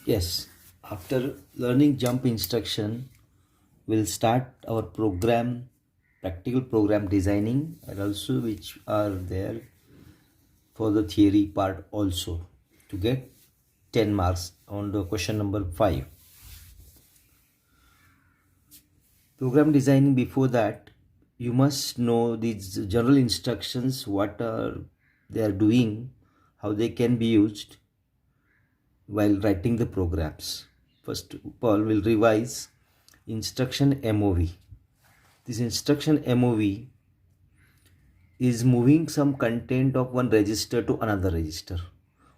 Yes, after learning jump instruction, we'll start our program, practical program designing, and also which are there for the theory part also to get 10 marks on the question number 5. Program designing, before that, you must know these general instructions, what are they are doing, how they can be used while writing the programs. First of all, we'll revise instruction MOV. This instruction MOV is moving some content of one register to another register.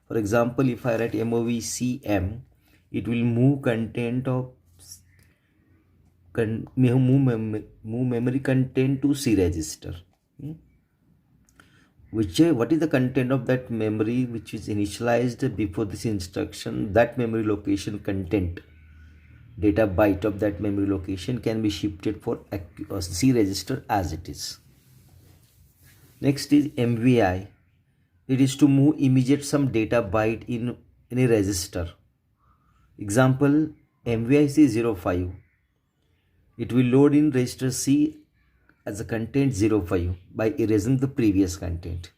For example, if I write MOV CM, it will move content of move memory content to C register. What is the content of that memory which is initialized before this instruction? That memory location content, data byte of that memory location can be shifted for C register as it is. Next is MVI. It is to move immediate some data byte in any register. Example, MVI C05. It will load in register C as a content 05 by erasing the previous content.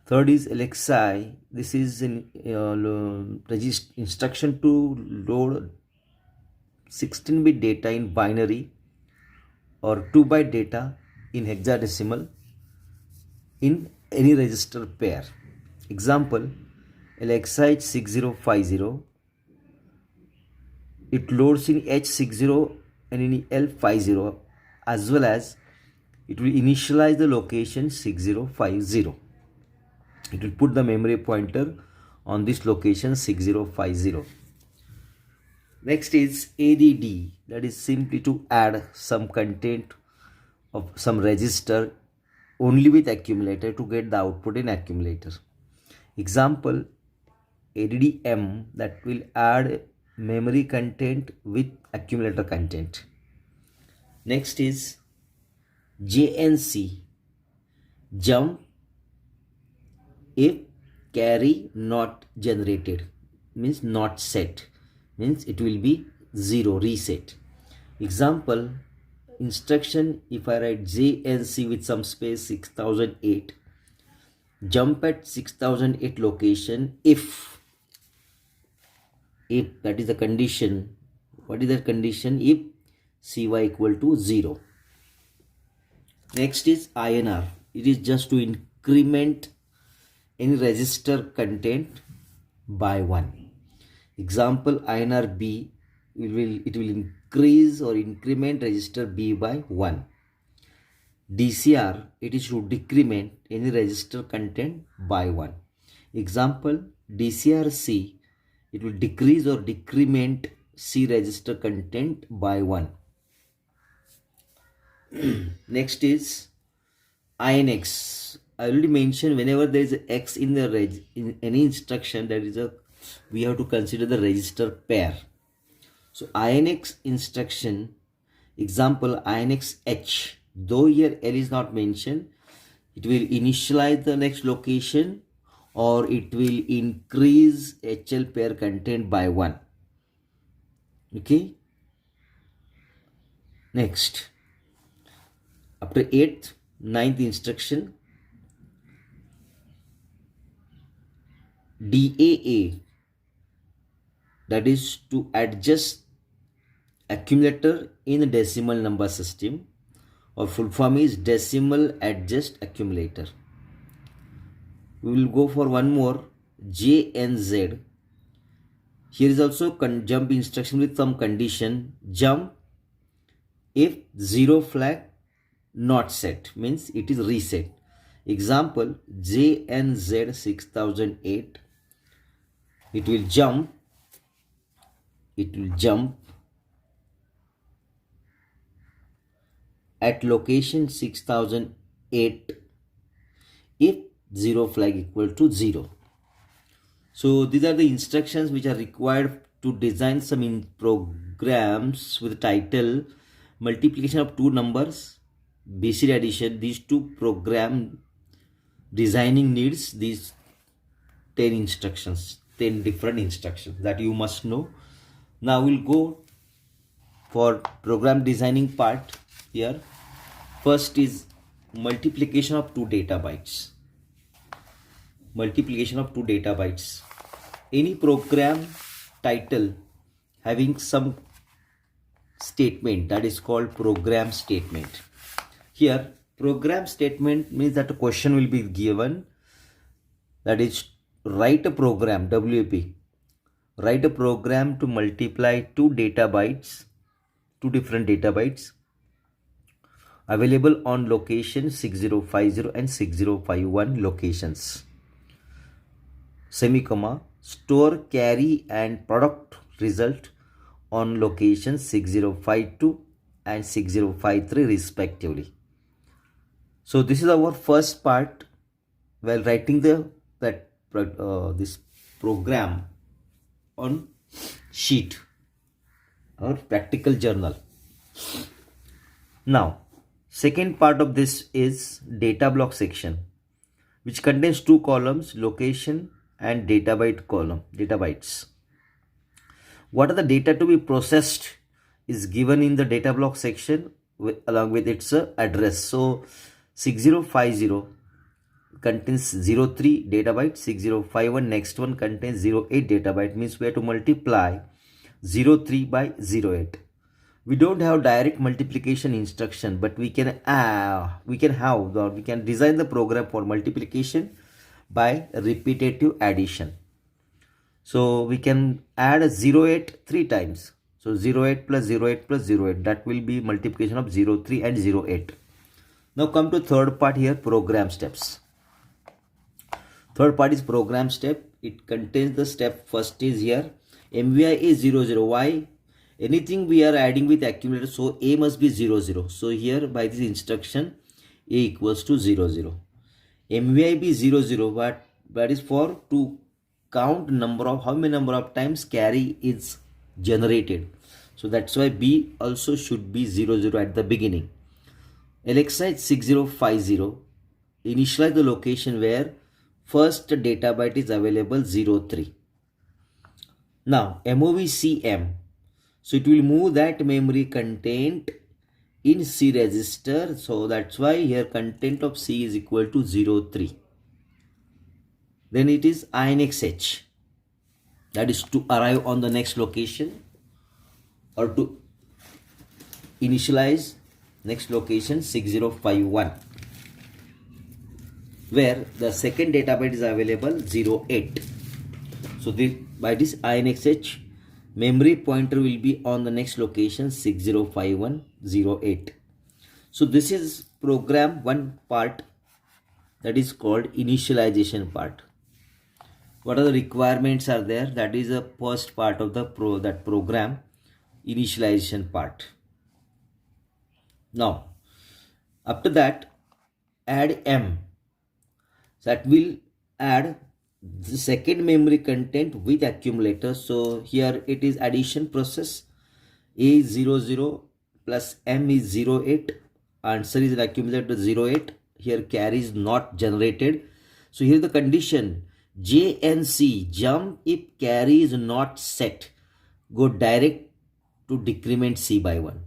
Third is LXI. This is an instruction to load 16-bit data in binary or 2-byte data in hexadecimal in any register pair. Example, LXI 6050. It loads in H60 and in L50, as well as it will initialize the location 6050. It will put the memory pointer on this location 6050. Next is ADD. That is simply to add some content of some register only with accumulator to get the output in accumulator. Example, ADDM, that will add memory content with accumulator content. Next is JNC, jump if carry not generated, means not set, means it will be 0, reset. Example, instruction, if I write JNC with some space 6008, jump at 6008 location if that is the condition. What is that condition? If CY equal to 0. Next is INR. It is just to increment any register content by 1. Example, INR B, it will increase or increment register B by 1. DCR, it is to decrement any register content by 1. Example, DCR C, it will decrease or decrement C register content by 1. Next is INX. I already mentioned whenever there is a X in the in any instruction, that is we have to consider the register pair. So INX instruction, example INX H, though here L is not mentioned, it will initialize the next location or it will increase HL pair content by 1. Okay. Next, after 8th, 9th instruction, DAA, that is to adjust accumulator in decimal number system, or full form is decimal adjust accumulator. We will go for one more, JNZ. Here is also jump instruction with some condition. Jump if 0 flag not set, means it is reset. Example, JNZ 6008. It will jump at location 6008 if 0 flag equal to 0. So these are the instructions which are required to design some programs with the title multiplication of two numbers, BCD addition. These two program designing needs these 10 instructions. 10 different instructions that you must know. Now we'll go for program designing part here. First is multiplication of 2 data bytes. Multiplication of 2 data bytes. Any program title having some statement that is called program statement. Here program statement means that a question will be given, that is write a program, WAP, write a program to multiply 2 data bytes, 2 different data bytes available on location 6050 and 6051 locations, semi-comma, store carry and product result on location 6052 and 6053 respectively. So this is our first part while writing this program on sheet or practical journal. Now second part of this is data block section, which contains 2 columns, location and data bytes. What are the data to be processed is given in the data block section along with its address. So 6050 contains 03 data byte, 6051 next one contains 08 data byte, means we have to multiply 03 by 08. We don't have direct multiplication instruction, but we can design the program for multiplication by repetitive addition. So we can add a 08 3 times. So 08 plus 08 plus 08, that will be multiplication of 03 and 08. Now come to third part here, program steps. Third part is program step. It contains the step. First is here MVI is 00. Why? Anything we are adding with accumulator, so A must be 00. So here by this instruction A equals to 00. MVI be 00, but that is for to count how many number of times carry is generated. So that's why B also should be 00 at the beginning. LXI 6050 initialize the location where first data byte is available 03. Now MOVCM, so it will move that memory content in C register. So that's why here content of C is equal to 03. Then it is INXH, that is to arrive on the next location or to initialize next location 6051, where the second data byte is available 08. So by this INXH, memory pointer will be on the next location 605108. So this is program one part, that is called initialization part. What are the requirements are there? That is the first part of the program initialization part. Now after that add M, that will add the second memory content with accumulator. So here it is addition process. A is 00 plus M is 08. Answer is an accumulator 08. Here carry is not generated. So here the condition JNC, jump if carry is not set, go direct to decrement C by 1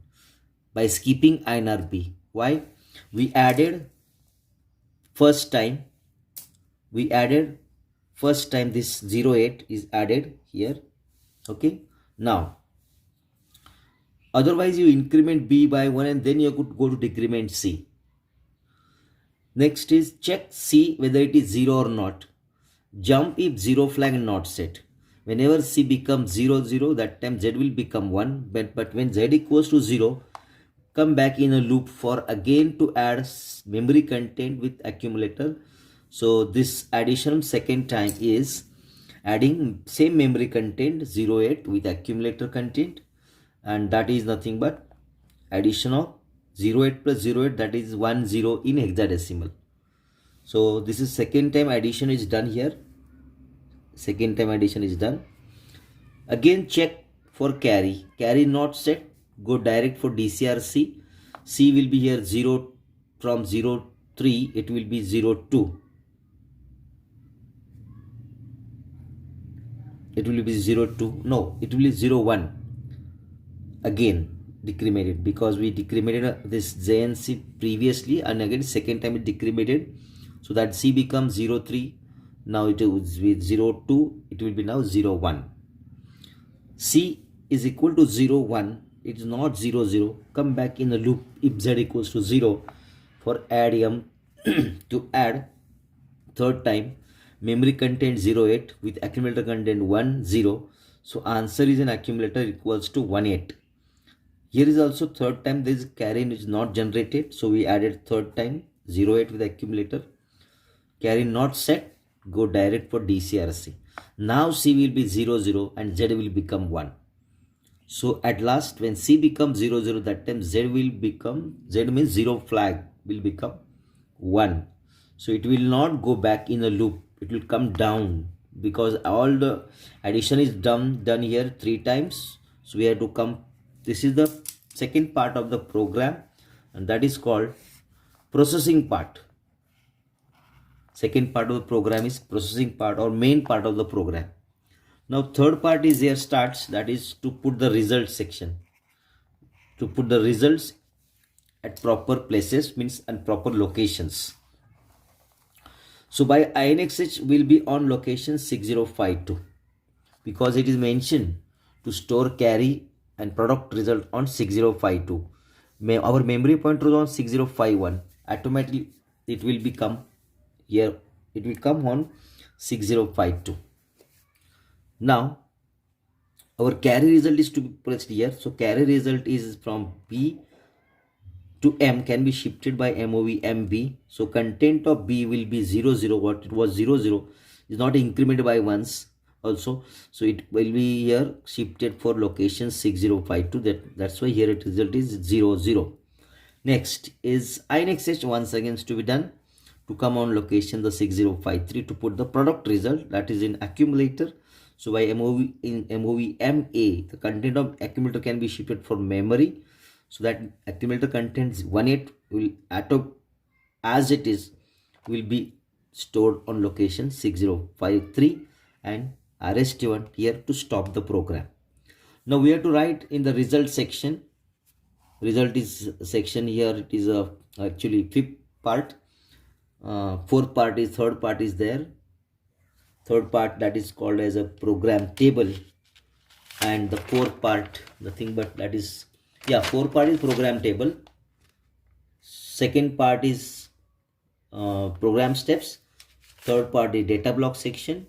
by skipping INRP. Why? We added first time this 08 is added here. Okay, now otherwise you increment B by 1 and then you could go to decrement C. Next is check C whether it is 0 or not. Jump if 0 flag not set. Whenever C becomes 0 0, that time Z will become 1, but when Z equals to 0, come back in a loop for again to add memory content with accumulator. So this addition second time is adding same memory content 08 with accumulator content, and that is nothing but addition of 08 plus 08, that is 10 in hexadecimal. So this is second time addition is done here. Second time addition is done. Again check for carry not set, go direct for DCRC. C will be here 0 from 03, it will be 02. it will be 0 2, no, it will be 0 1 again decremented, because we decremented this J and C previously, and again second time it decremented, so that C becomes 0 3. Now it is with 0 2, it will be now 0 1. C is equal to 0 1, it is not 0 0. Come back in the loop if Z equals to 0 for add M to add third time. Memory content 08 with accumulator content 1 0. So answer is an accumulator equals to 1 8. Here is also third time this carry is not generated, so we added third time 08 with accumulator. Carry not set, go direct for DCRC. Now C will be 0 0 and Z will become 1. So at last when C becomes 0 0, that time Z will become, Z means 0 flag will become 1. So it will not go back in a loop, it will come down, because all the addition is done here 3 times. So we have to come, this is the second part of the program, and that is called processing part. Second part of the program is processing part or main part of the program. Now third part is here starts, that is to put the result section, to put the results at proper places, means and proper locations. So by INXH will be on location 6052, because it is mentioned to store carry and product result on 6052. Our memory pointer is on 6051. Automatically it will become here, it will come on 6052. Now our carry result is to be placed here. So carry result is from B to M, can be shifted by MOV MB. So content of B will be 0 0. What it was 0 0 is not incremented by once also, so it will be here shifted for location 6052. That's why here it result is 0 0. Next is INXH once again is to be done to come on location the 6053 to put the product result, that is in accumulator. So by MOV in MOV MA, the content of accumulator can be shifted for memory, so that accumulator contains 18 will as it is will be stored on location 6053 and RST1 here to stop the program. Now we have to write in the result section. Result is section here, it is actually fifth part. Fourth part is, third part is there. Third part, that is called as a program table, and the fourth part nothing but that is, yeah, fourth part is program table. Second part is program steps. Third part is data block section.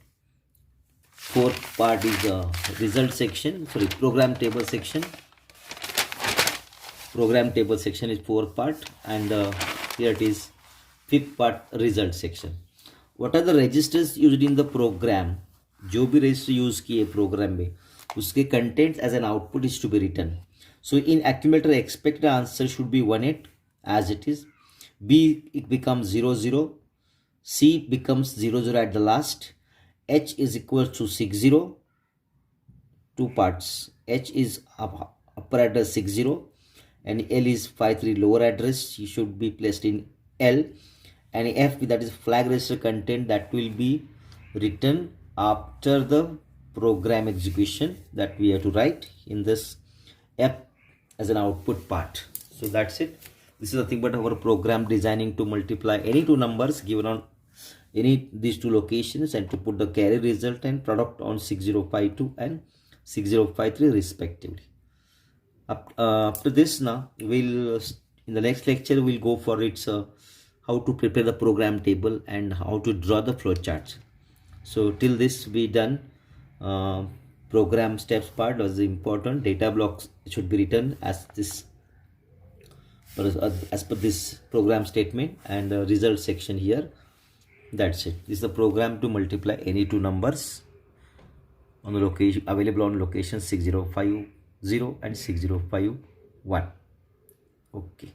Fourth part is result section, sorry, program table section. Program table section is fourth part, and here it is fifth part, result section. What are the registers used in the program? जो भी register use किए program में, उसके contents as an output is to be written. So in accumulator expected answer should be 18 as it is. B it becomes 0 0. C becomes 0 0 at the last. H is equal to 60. Two parts. H is upper address 60 and L is 53 lower address. You should be placed in L. And F, that is flag register content, that will be written after the program execution, that we have to write in this F as an output part. So that's it. This is nothing but our program designing to multiply any two numbers given on any these two locations and to put the carry result and product on 6052 and 6053 respectively. After this, now we'll in the next lecture we'll go for its how to prepare the program table and how to draw the flowcharts. So till this we done program steps part was important. Data blocks should be written as this as per this program statement, and the result section here. That's it. This is the program to multiply any two numbers on the location available on location 6050 and 6051. Okay.